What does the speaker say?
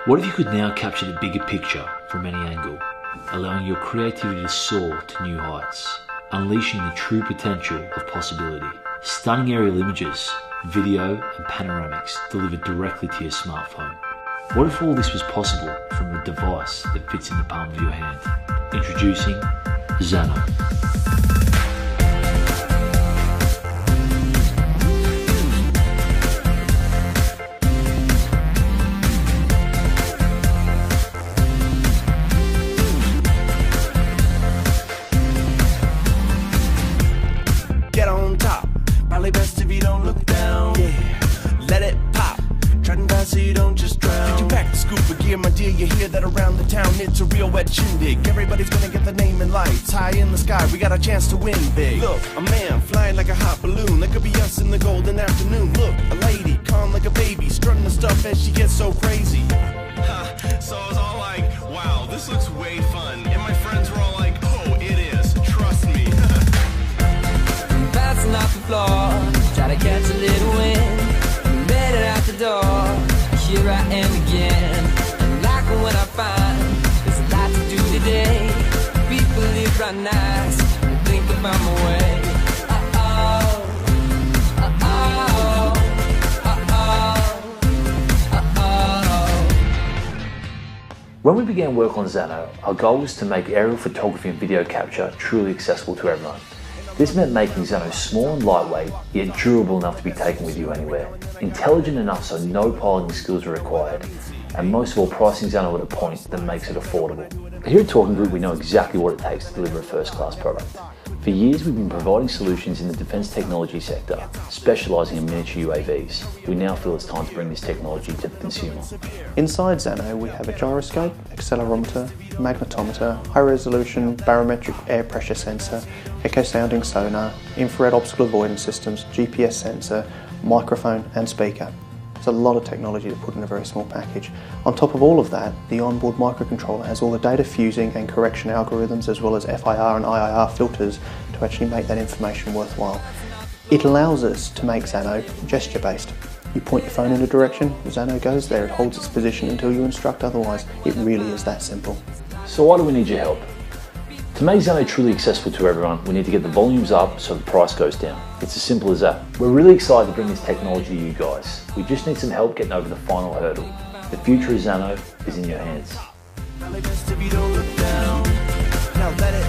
What if you could now capture the bigger picture from any angle, allowing your creativity to soar to new heights, unleashing the true potential of possibility? Stunning aerial images, video and panoramics delivered directly to your smartphone. What if all this was possible from a device that fits in the palm of your hand? Introducing Zano. Get on top, probably best if you don't look down. Yeah, let it pop, treading fast so you don't just drown. Did you pack the scoop of gear, my dear? You hear that around the town? It's a real wet shindig. Everybody's gonna get the name in lights. High in the sky, we got a chance to win big. Look, a man flying like a hot balloon. That could be us in the golden afternoon. Look, a lady, calm like a baby, strutting the stuff as she gets so crazy. So I was all like, wow, this looks way fun. And my friends were all like, oh, it is, trust me. Bouncing off the floor, try to catch a little wind. Made it out the door, here I am again. And like what I find, there's a lot to do today. People live right nice, and think about my way. Uh-oh, uh-oh, uh-oh, uh-oh. When we began work on Zano, our goal was to make aerial photography and video capture truly accessible to everyone. This meant making Zano small and lightweight, yet durable enough to be taken with you anywhere. Intelligent enough so no piloting skills are required. And most of all, pricing Zano at a point that makes it affordable. Here at Talking Group, we know exactly what it takes to deliver a first-class product. For years, we've been providing solutions in the defence technology sector, specialising in miniature UAVs. We now feel it's time to bring this technology to the consumer. Inside Zano, we have a gyroscope, accelerometer, magnetometer, high-resolution barometric air pressure sensor, echo-sounding sonar, infrared obstacle avoidance systems, GPS sensor, microphone and speaker. There's a lot of technology to put in a very small package. On top of all of that, the onboard microcontroller has all the data fusing and correction algorithms as well as FIR and IIR filters to actually make that information worthwhile. It allows us to make Zano gesture-based. You point your phone in a direction, Zano goes there, it holds its position until you instruct otherwise. It really is that simple. So why do we need your help? To make Zano truly accessible to everyone, we need to get the volumes up so the price goes down. It's as simple as that. We're really excited to bring this technology to you guys. We just need some help getting over the final hurdle. The future of Zano is in your hands. Probably best if you don't look down. Now let it